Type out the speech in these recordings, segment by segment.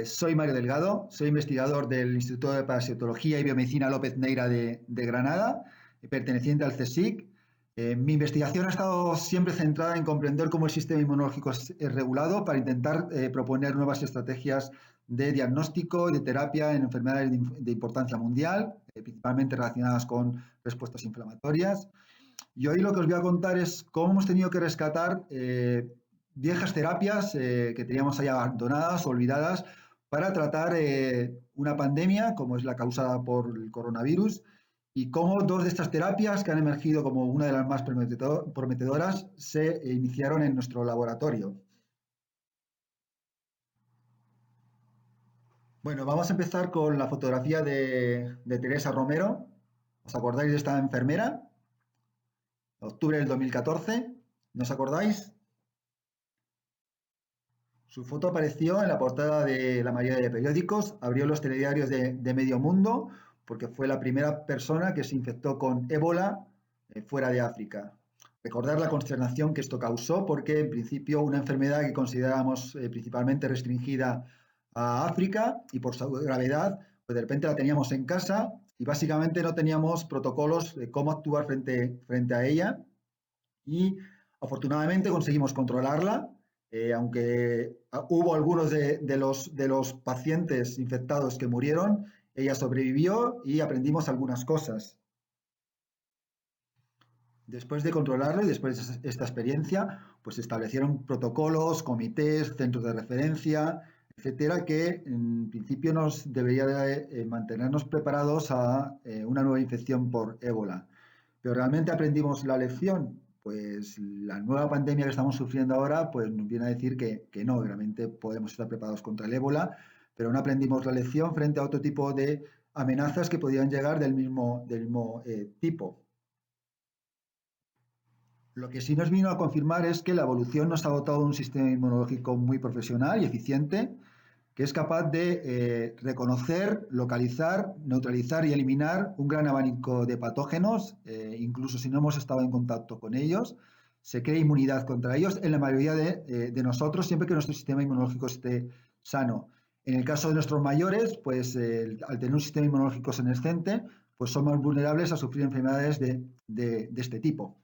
Soy Mario Delgado, soy investigador del Instituto de Parasitología y Biomedicina López Neira de Granada, perteneciente al CSIC. Mi investigación ha estado siempre centrada en comprender cómo el sistema inmunológico es regulado para intentar proponer nuevas estrategias de diagnóstico y de terapia en enfermedades de importancia mundial, principalmente relacionadas con respuestas inflamatorias. Y hoy lo que os voy a contar es cómo hemos tenido que rescatar viejas terapias que teníamos ahí abandonadas, olvidadas, para tratar una pandemia como es la causada por el coronavirus y cómo dos de estas terapias que han emergido como una de las más prometedoras se iniciaron en nuestro laboratorio. Bueno, vamos a empezar con la fotografía de Teresa Romero. ¿Os acordáis de esta enfermera? Octubre del 2014, ¿no os acordáis? Su foto apareció en la portada de la mayoría de periódicos, abrió los telediarios de medio mundo porque fue la primera persona que se infectó con ébola fuera de África. Recordar la consternación que esto causó porque en principio una enfermedad que considerábamos principalmente restringida a África y por su gravedad, pues de repente la teníamos en casa y básicamente no teníamos protocolos de cómo actuar frente a ella y afortunadamente conseguimos controlarla. Aunque hubo algunos de los pacientes infectados que murieron, ella sobrevivió y aprendimos algunas cosas. Después de controlarlo y después de esta experiencia, pues se establecieron protocolos, comités, centros de referencia, etcétera, que en principio nos debería de mantenernos preparados a una nueva infección por ébola. Pero realmente aprendimos la lección. Pues la nueva pandemia que estamos sufriendo ahora pues nos viene a decir que no, realmente podemos estar preparados contra el ébola, pero no aprendimos la lección frente a otro tipo de amenazas que podían llegar del mismo tipo. Lo que sí nos vino a confirmar es que la evolución nos ha dotado de un sistema inmunológico muy profesional y eficiente, que es capaz de reconocer, localizar, neutralizar y eliminar un gran abanico de patógenos, incluso si no hemos estado en contacto con ellos. Se crea inmunidad contra ellos en la mayoría de nosotros, siempre que nuestro sistema inmunológico esté sano. En el caso de nuestros mayores, pues al tener un sistema inmunológico senescente, pues somos vulnerables a sufrir enfermedades de este tipo.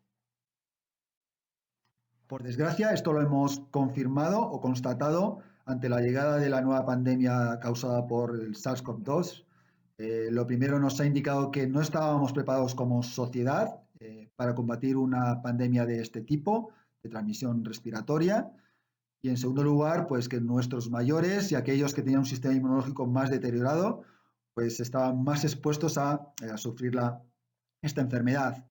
Por desgracia, esto lo hemos confirmado o constatado ante la llegada de la nueva pandemia causada por el SARS-CoV-2. Lo primero nos ha indicado que no estábamos preparados como sociedad para combatir una pandemia de este tipo, de transmisión respiratoria. Y en segundo lugar, pues que nuestros mayores y aquellos que tenían un sistema inmunológico más deteriorado, pues estaban más expuestos a sufrir esta enfermedad.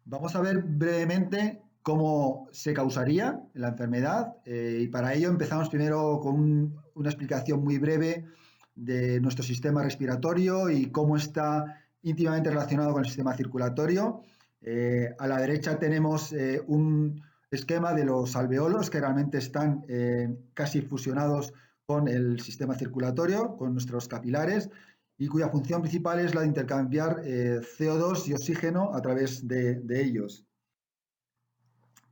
Vamos a ver brevemente cómo se causaría la enfermedad y para ello empezamos primero con una explicación muy breve de nuestro sistema respiratorio y cómo está íntimamente relacionado con el sistema circulatorio. A la derecha tenemos un esquema de los alveolos que realmente están casi fusionados con el sistema circulatorio, con nuestros capilares, y cuya función principal es la de intercambiar CO2 y oxígeno a través de ellos.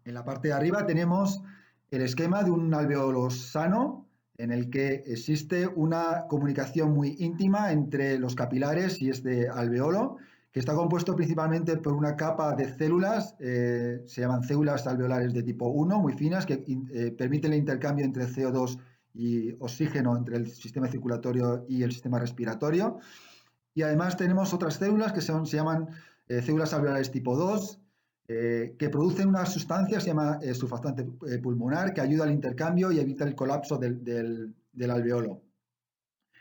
En la parte de arriba tenemos el esquema de un alveolo sano en el que existe una comunicación muy íntima entre los capilares y este alveolo, que está compuesto principalmente por una capa de células, se llaman células alveolares de tipo 1, muy finas, que permiten el intercambio entre CO2 y oxígeno entre el sistema circulatorio y el sistema respiratorio. Y además tenemos otras células que se llaman células alveolares tipo 2, que producen una sustancia que se llama surfactante pulmonar, que ayuda al intercambio y evita el colapso del alveolo.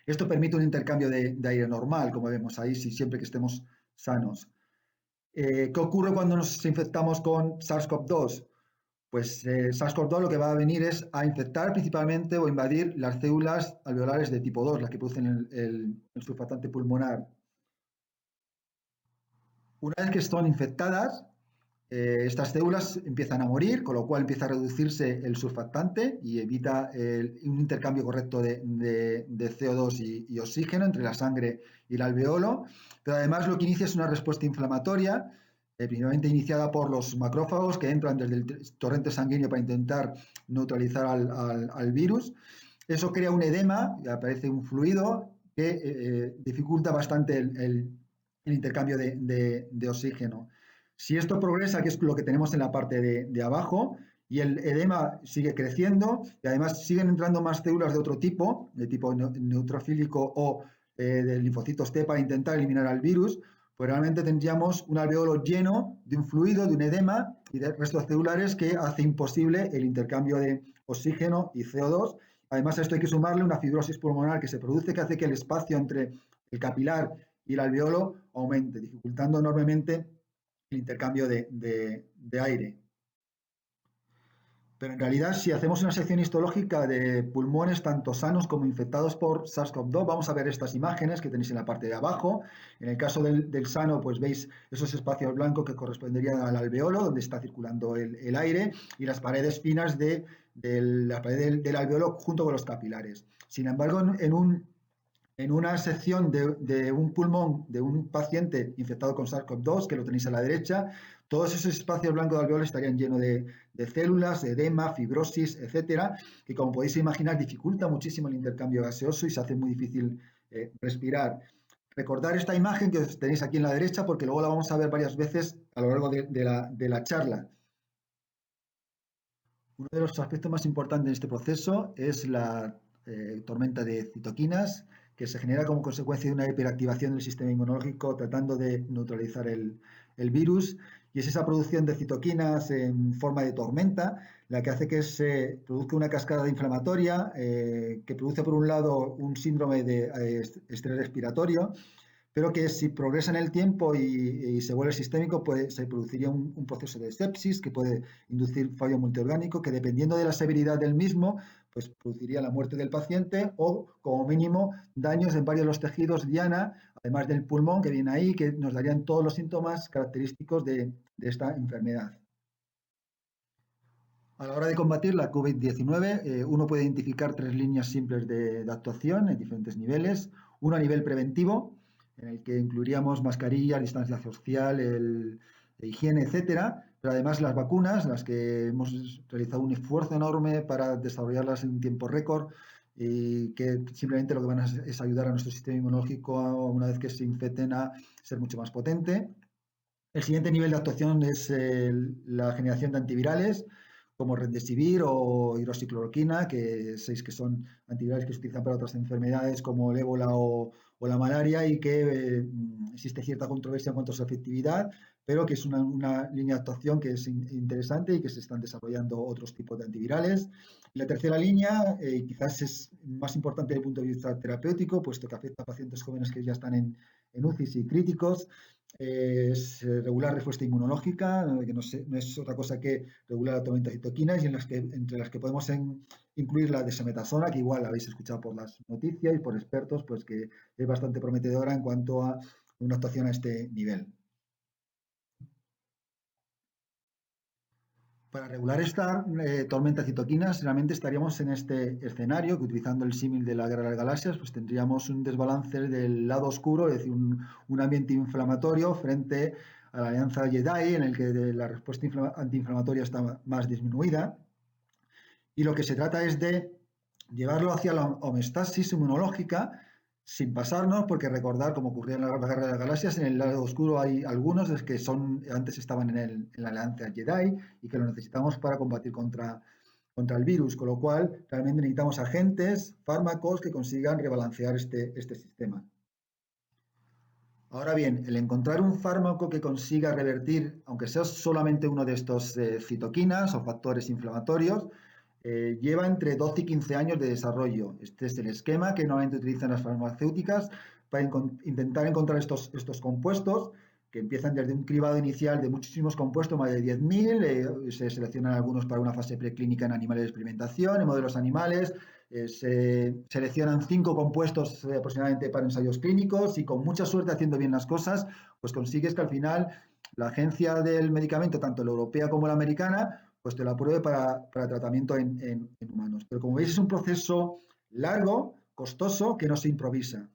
Esto permite un intercambio de aire normal, como vemos ahí, siempre que estemos sanos. ¿Qué ocurre cuando nos infectamos con SARS-CoV-2? Pues SARS-CoV-2 lo que va a venir es a infectar principalmente o invadir las células alveolares de tipo 2, las que producen el surfactante pulmonar. Una vez que están infectadas, estas células empiezan a morir, con lo cual empieza a reducirse el surfactante y evita un intercambio correcto de CO2 y oxígeno entre la sangre y el alveolo. Pero además lo que inicia es una respuesta inflamatoria primeramente iniciada por los macrófagos que entran desde el torrente sanguíneo para intentar neutralizar al virus. Eso crea un edema, y aparece un fluido que dificulta bastante el intercambio de oxígeno. Si esto progresa, que es lo que tenemos en la parte de abajo, y el edema sigue creciendo, y además siguen entrando más células de otro tipo, de tipo neutrofílico o de linfocitos T para intentar eliminar al virus, pues realmente tendríamos un alveolo lleno de un fluido, de un edema y de restos celulares que hace imposible el intercambio de oxígeno y CO2. Además, a esto hay que sumarle una fibrosis pulmonar que se produce, que hace que el espacio entre el capilar y el alveolo aumente, dificultando enormemente el intercambio de aire. Pero en realidad, si hacemos una sección histológica de pulmones tanto sanos como infectados por SARS-CoV-2, vamos a ver estas imágenes que tenéis en la parte de abajo. En el caso del sano, pues veis esos espacios blancos que corresponderían al alveolo, donde está circulando el aire, y las paredes finas de la pared del alveolo junto con los capilares. Sin embargo, en una sección de un pulmón de un paciente infectado con SARS-CoV-2, que lo tenéis a la derecha, todos esos espacios blancos de alveolo estarían llenos de células, edema, fibrosis, etcétera, que como podéis imaginar dificulta muchísimo el intercambio gaseoso y se hace muy difícil respirar. Recordar esta imagen que tenéis aquí en la derecha porque luego la vamos a ver varias veces a lo largo de la charla. Uno de los aspectos más importantes de este proceso es la tormenta de citoquinas, que se genera como consecuencia de una hiperactivación del sistema inmunológico tratando de neutralizar el virus. Y es esa producción de citoquinas en forma de tormenta la que hace que se produzca una cascada inflamatoria que produce, por un lado, un síndrome de estrés respiratorio, pero que si progresa en el tiempo y se vuelve sistémico, se produciría un proceso de sepsis que puede inducir fallo multiorgánico, que dependiendo de la severidad del mismo, pues produciría la muerte del paciente o, como mínimo, daños en varios de los tejidos diana, además del pulmón que viene ahí, que nos darían todos los síntomas característicos de esta enfermedad. A la hora de combatir la COVID-19, uno puede identificar tres líneas simples de actuación en diferentes niveles. Uno a nivel preventivo, en el que incluiríamos mascarillas, distancia social, higiene, etcétera. Pero además las vacunas, las que hemos realizado un esfuerzo enorme para desarrollarlas en un tiempo récord y que simplemente lo que van a hacer es ayudar a nuestro sistema inmunológico una vez que se infecten a ser mucho más potente. El siguiente nivel de actuación es la generación de antivirales, como Remdesivir o hidroxicloroquina, que son antivirales que se utilizan para otras enfermedades como el ébola o la malaria y que existe cierta controversia en cuanto a su efectividad, pero que es una línea de actuación que es interesante y que se están desarrollando otros tipos de antivirales. Y la tercera línea, quizás es más importante desde el punto de vista terapéutico, puesto que afecta a pacientes jóvenes que ya están en UCIs y críticos, es regular respuesta inmunológica, que no es otra cosa que regular la tormenta de citoquinas y entre las que podemos incluir la dexametasona, que igual habéis escuchado por las noticias y por expertos, pues que es bastante prometedora en cuanto a una actuación a este nivel. Para regular esta tormenta de citoquinas, realmente estaríamos en este escenario que, utilizando el símil de la guerra de las galaxias, pues tendríamos un desbalance del lado oscuro, es decir, un ambiente inflamatorio frente a la alianza Jedi, en el que la respuesta antiinflamatoria está más disminuida. Y lo que se trata es de llevarlo hacia la homeostasis inmunológica sin pasarnos, porque recordar, como ocurría en la Guerra de las Galaxias, en el lado oscuro hay algunos que antes estaban en la Alianza Jedi y que lo necesitamos para combatir contra el virus, con lo cual realmente necesitamos agentes, fármacos que consigan rebalancear este sistema. Ahora bien, el encontrar un fármaco que consiga revertir, aunque sea solamente uno de estos citoquinas o factores inflamatorios, lleva entre 12 y 15 años de desarrollo. Este es el esquema que normalmente utilizan las farmacéuticas para intentar encontrar estos compuestos, que empiezan desde un cribado inicial de muchísimos compuestos, más de 10.000, se seleccionan algunos para una fase preclínica en animales de experimentación, en modelos animales, se seleccionan 5 compuestos aproximadamente para ensayos clínicos y con mucha suerte, haciendo bien las cosas, pues consigues que al final la agencia del medicamento, tanto la europea como la americana, pues te lo apruebe para tratamiento en humanos. Pero como veis, es un proceso largo, costoso, que no se improvisa.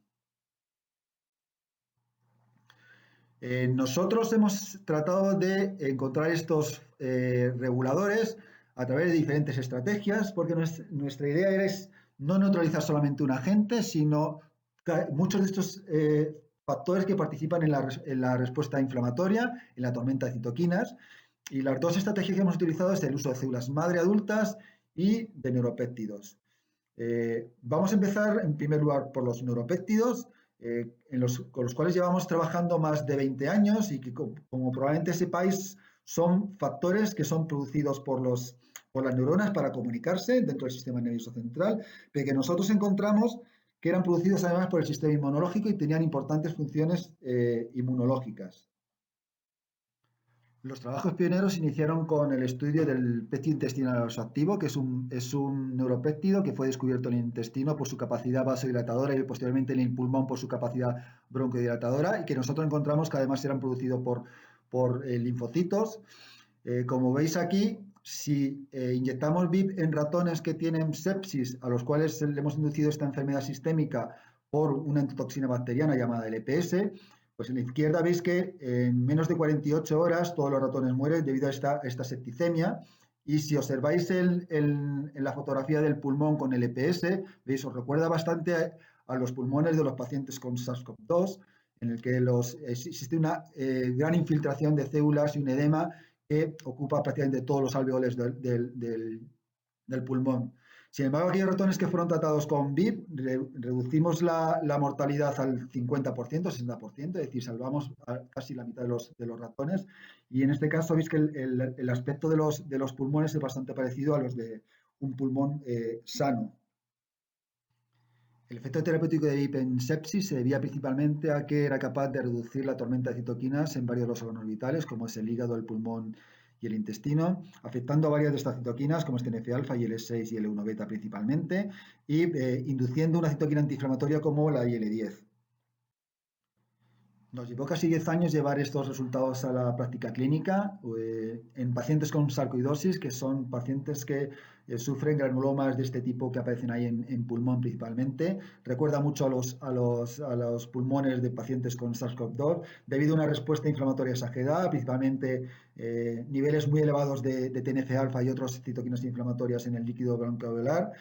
Nosotros hemos tratado de encontrar estos reguladores a través de diferentes estrategias, porque nuestra idea es no neutralizar solamente un agente, sino muchos de estos factores que participan en la respuesta inflamatoria, en la tormenta de citoquinas. Y las dos estrategias que hemos utilizado es el uso de células madre adultas y de neuropéptidos. Vamos a empezar en primer lugar por los neuropéptidos, con los cuales llevamos trabajando más de 20 años y que, como probablemente sepáis, son factores que son producidos por las neuronas para comunicarse dentro del sistema nervioso central, pero que nosotros encontramos que eran producidos además por el sistema inmunológico y tenían importantes funciones inmunológicas. Los trabajos pioneros iniciaron con el estudio del péptido intestinal activo, que es un neuropéptido que fue descubierto en el intestino por su capacidad vasodilatadora y posteriormente en el pulmón por su capacidad broncodilatadora, y que nosotros encontramos que además eran producidos por linfocitos. Como veis aquí, si inyectamos VIP en ratones que tienen sepsis, a los cuales le hemos inducido esta enfermedad sistémica por una endotoxina bacteriana llamada LPS, pues en la izquierda veis que en menos de 48 horas todos los ratones mueren debido a esta septicemia. Y si observáis en la fotografía del pulmón con LPS, veis, os recuerda bastante a los pulmones de los pacientes con SARS-CoV-2, en el que existe una gran infiltración de células y un edema que ocupa prácticamente todos los alveoles del pulmón. Sin embargo, aquellos ratones que fueron tratados con VIP, reducimos la mortalidad al 50%, 60%, es decir, salvamos a casi la mitad de los ratones. Y en este caso veis que el aspecto de los pulmones es bastante parecido a los de un pulmón sano. El efecto terapéutico de VIP en sepsis se debía principalmente a que era capaz de reducir la tormenta de citoquinas en varios de los órganos vitales, como es el hígado, el pulmón y el intestino, afectando a varias de estas citoquinas, como es TNF-alfa, IL-6 y IL-1-beta principalmente, y induciendo una citoquina antiinflamatoria como la IL-10. Nos llevó casi 10 años llevar estos resultados a la práctica clínica en pacientes con sarcoidosis, que son pacientes que sufren granulomas de este tipo que aparecen ahí en pulmón principalmente. Recuerda mucho a los pulmones de pacientes con SARS-CoV-2 debido a una respuesta inflamatoria exagerada, principalmente niveles muy elevados de TNF-alfa y otras citoquinas inflamatorias en el líquido broncoalveolar.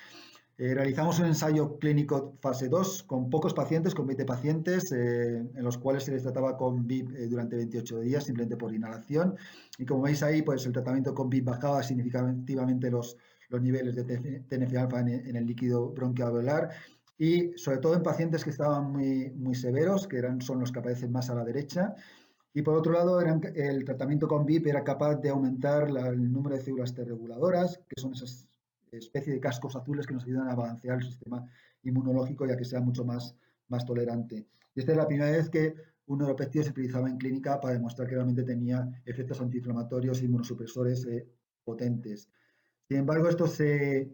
Realizamos un ensayo clínico fase 2 con pocos pacientes, con 20 pacientes, en los cuales se les trataba con VIP durante 28 días, simplemente por inhalación. Y como veis ahí, pues el tratamiento con VIP bajaba significativamente los niveles de TNF-alfa en el líquido bronquialveolar, y sobre todo en pacientes que estaban muy severos, que son los que aparecen más a la derecha. Y por otro lado, el tratamiento con VIP era capaz de aumentar el número de células T reguladoras, que son esas especie de cascos azules que nos ayudan a balancear el sistema inmunológico y a que sea mucho más tolerante. Y esta es la primera vez que un neuropéptido se utilizaba en clínica para demostrar que realmente tenía efectos antiinflamatorios e inmunosupresores potentes. Sin embargo, esto se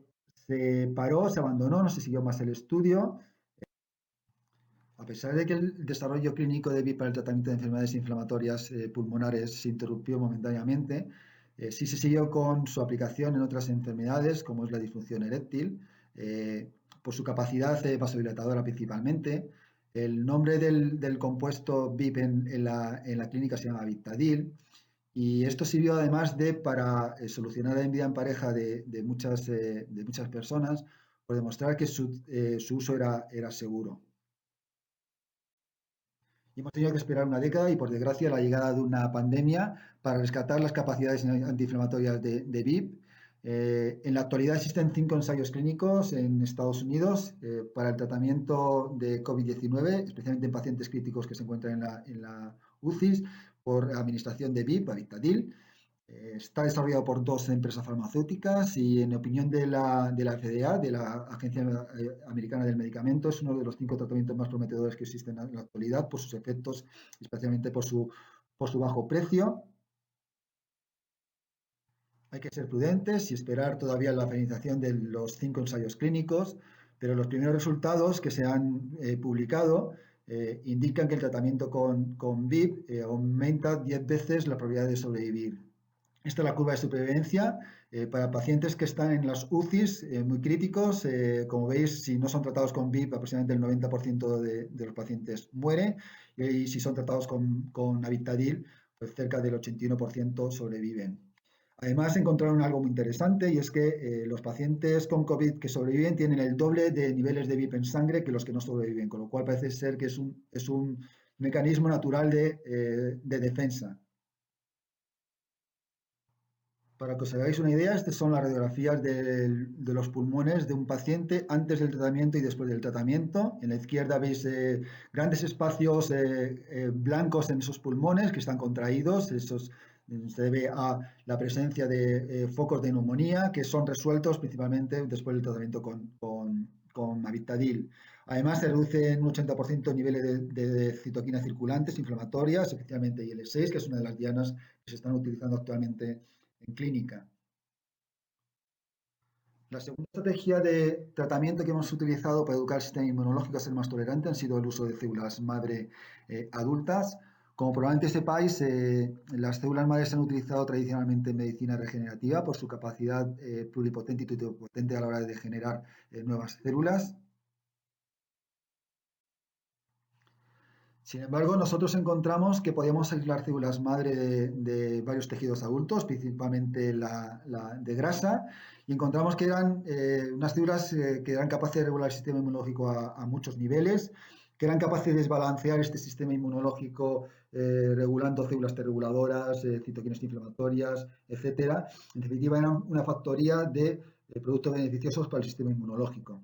paró, se abandonó, no se siguió más el estudio. A pesar de que el desarrollo clínico de VIP para el tratamiento de enfermedades inflamatorias pulmonares se interrumpió momentáneamente, sí se siguió con su aplicación en otras enfermedades, como es la disfunción eréctil, por su capacidad vasodilatadora principalmente. El nombre del compuesto VIP en la clínica se llama Viptadil, y esto sirvió además para solucionar la vida en pareja de muchas personas, por demostrar que su uso era seguro. Y hemos tenido que esperar una década y, por desgracia, la llegada de una pandemia para rescatar las capacidades antiinflamatorias de VIP. En la actualidad existen 5 ensayos clínicos en Estados Unidos para el tratamiento de COVID-19, especialmente en pacientes críticos que se encuentran en la UCI, por administración de VIP, Avitadil. Está desarrollado por 2 empresas farmacéuticas y, en opinión de la FDA, de la Agencia Americana del Medicamento, es uno de los 5 tratamientos más prometedores que existen en la actualidad por sus efectos, especialmente por su bajo precio. Hay que ser prudentes y esperar todavía la finalización de los 5 ensayos clínicos, pero los primeros resultados que se han publicado indican que el tratamiento con VIP aumenta 10 veces la probabilidad de sobrevivir. Esta es la curva de supervivencia para pacientes que están en las UCIs muy críticos. Como veis, si no son tratados con VIP, aproximadamente el 90% de los pacientes muere. Y si son tratados con Avictadil, pues cerca del 81% sobreviven. Además, encontraron algo muy interesante y es que los pacientes con COVID que sobreviven tienen el doble de niveles de VIP en sangre que los que no sobreviven, con lo cual parece ser que es un mecanismo natural de defensa. Para que os hagáis una idea, estas son las radiografías de los pulmones de un paciente antes del tratamiento y después del tratamiento. En la izquierda veis grandes espacios blancos en esos pulmones que están contraídos. Eso se debe a la presencia de focos de neumonía que son resueltos principalmente después del tratamiento con Avictadil. Además, se reduce en un 80% niveles de citoquinas circulantes inflamatorias, especialmente IL-6, que es una de las dianas que se están utilizando actualmente en clínica. La segunda estrategia de tratamiento que hemos utilizado para educar el sistema inmunológico a ser más tolerante han sido el uso de células madre adultas. Como probablemente sepáis, las células madre se han utilizado tradicionalmente en medicina regenerativa por su capacidad pluripotente y tutipotente a la hora de generar nuevas células. Sin embargo, nosotros encontramos que podíamos aislar células madre de varios tejidos adultos, principalmente de grasa, y encontramos que eran unas células que eran capaces de regular el sistema inmunológico a muchos niveles, que eran capaces de desbalancear este sistema inmunológico regulando células T-reguladoras, citoquinas inflamatorias, etcétera. En definitiva, eran una factoría de productos beneficiosos para el sistema inmunológico.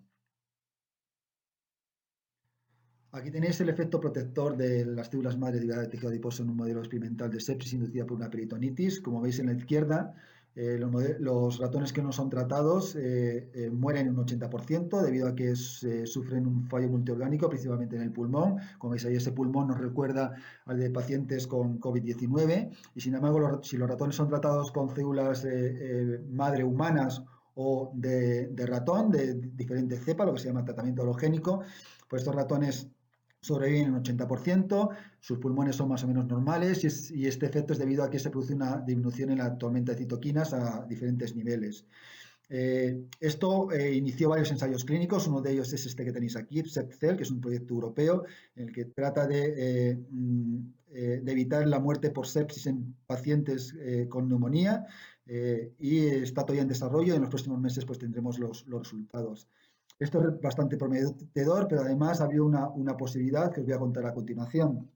Aquí tenéis el efecto protector de las células madre derivadas de tejido adiposo en un modelo experimental de sepsis inducida por una peritonitis. Como veis en la izquierda, los ratones que no son tratados mueren en un 80% debido a que sufren un fallo multiorgánico, principalmente en el pulmón. Como veis ahí, ese pulmón nos recuerda al de pacientes con COVID-19. Y sin embargo, si los ratones son tratados con células madre humanas o de ratón, de diferente cepa, lo que se llama tratamiento halogénico, pues estos ratones sobreviven en un 80%, sus pulmones son más o menos normales y este efecto es debido a que se produce una disminución en la tormenta de citoquinas a diferentes niveles. Esto inició varios ensayos clínicos, uno de ellos es este que tenéis aquí, PSEPCEL, que es un proyecto europeo en el que trata de evitar la muerte por sepsis en pacientes con neumonía y está todavía en desarrollo y en los próximos meses pues tendremos los resultados. Esto es bastante prometedor, pero además había una posibilidad que os voy a contar a continuación.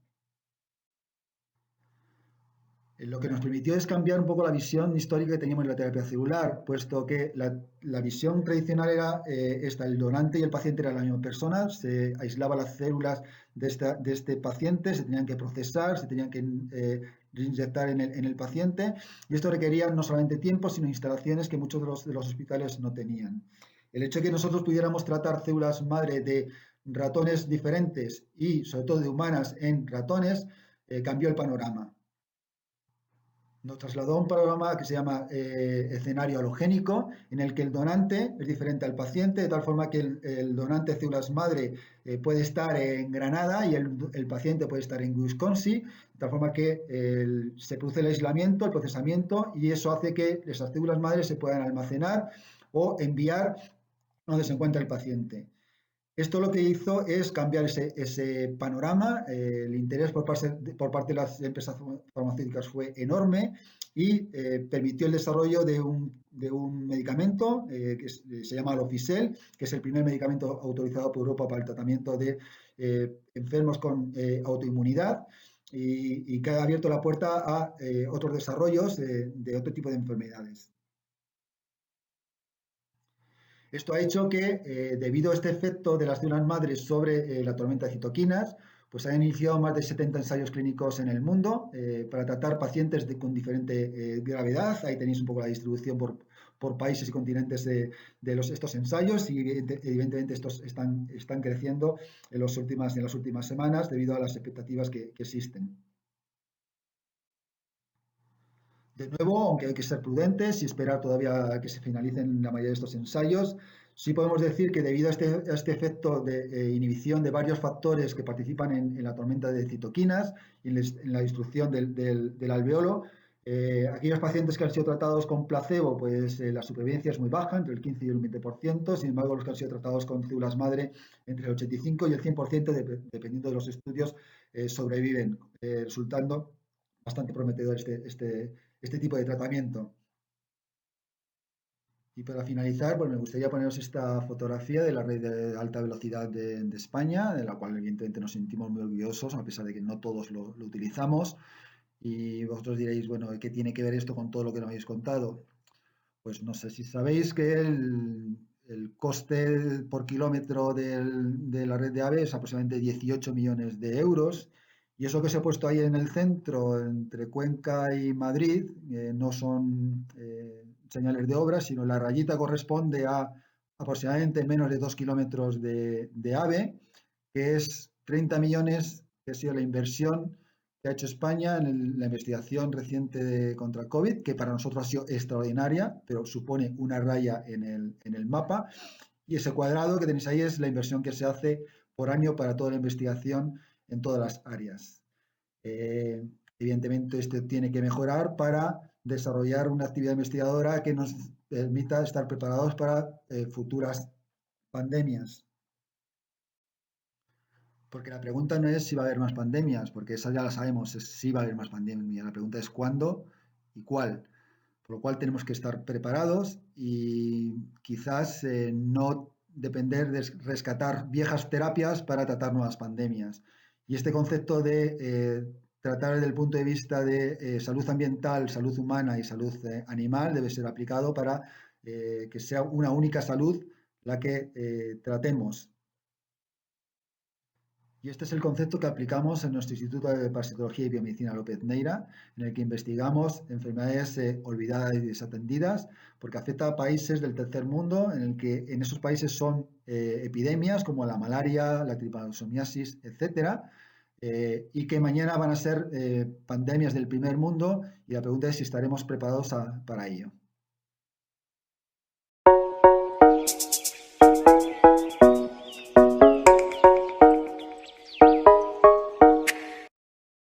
Lo que nos permitió es cambiar un poco la visión histórica que teníamos en la terapia celular, puesto que la visión tradicional era el donante y el paciente eran la misma persona, se aislaba las células de este paciente, se tenían que procesar, se tenían que reinyectar en el paciente, y esto requería no solamente tiempo, sino instalaciones que muchos de los hospitales no tenían. El hecho de que nosotros pudiéramos tratar células madre de ratones diferentes y sobre todo de humanas en ratones cambió el panorama. Nos trasladó a un panorama que se llama escenario halogénico, en el que el donante es diferente al paciente, de tal forma que el donante de células madre puede estar en Granada y el paciente puede estar en Wisconsin, de tal forma que se produce el aislamiento, el procesamiento, y eso hace que esas células madre se puedan almacenar o enviar donde se encuentra el paciente. Esto lo que hizo es cambiar ese panorama, el interés por parte de las empresas farmacéuticas fue enorme y permitió el desarrollo de un medicamento que se llama Alofisel, que es el primer medicamento autorizado por Europa para el tratamiento de enfermos con autoinmunidad y que ha abierto la puerta a otros desarrollos de otro tipo de enfermedades. Esto ha hecho que, debido a este efecto de las células madres sobre la tormenta de citoquinas, pues se han iniciado más de 70 ensayos clínicos en el mundo para tratar pacientes con diferente gravedad. Ahí tenéis un poco la distribución por países y continentes de estos ensayos y evidentemente estos están creciendo en las últimas semanas debido a las expectativas que existen. De nuevo, aunque hay que ser prudentes y esperar todavía a que se finalicen la mayoría de estos ensayos, sí podemos decir que debido a este efecto de inhibición de varios factores que participan en la tormenta de citoquinas y en la destrucción del alveolo, Aquellos pacientes que han sido tratados con placebo, pues la supervivencia es muy baja, entre el 15 y el 20%. Sin embargo, los que han sido tratados con células madre, entre el 85 y el 100%, dependiendo de los estudios, sobreviven, resultando bastante prometedor este tipo de tratamiento. Y para finalizar, pues me gustaría poneros esta fotografía de la red de alta velocidad de España, de la cual evidentemente nos sentimos muy orgullosos, a pesar de que no todos lo utilizamos. Y vosotros diréis, bueno, ¿qué tiene que ver esto con todo lo que nos habéis contado? Pues no sé si sabéis que el coste por kilómetro de la red de AVE es aproximadamente 18 millones de euros. Y eso que se ha puesto ahí en el centro, entre Cuenca y Madrid, no son señales de obra, sino la rayita corresponde a aproximadamente menos de 2 kilómetros de AVE, que es 30 millones, que ha sido la inversión que ha hecho España en la investigación reciente contra COVID, que para nosotros ha sido extraordinaria, pero supone una raya en el mapa. Y ese cuadrado que tenéis ahí es la inversión que se hace por año para toda la investigación en todas las áreas. Eh, Evidentemente, esto tiene que mejorar para desarrollar una actividad investigadora que nos permita estar preparados para futuras pandemias. Porque la pregunta no es si va a haber más pandemias, porque esa ya la sabemos, es si va a haber más pandemias. La pregunta es cuándo y cuál. Por lo cual tenemos que estar preparados y quizás no depender de rescatar viejas terapias para tratar nuevas pandemias. Y este concepto de tratar desde el punto de vista de salud ambiental, salud humana y salud animal debe ser aplicado para que sea una única salud la que tratemos. Y este es el concepto que aplicamos en nuestro Instituto de Parasitología y Biomedicina López Neira, en el que investigamos enfermedades olvidadas y desatendidas, porque afecta a países del tercer mundo, en el que en esos países son epidemias como la malaria, la tripanosomiasis, etcétera, y que mañana van a ser pandemias del primer mundo, y la pregunta es si estaremos preparados para ello.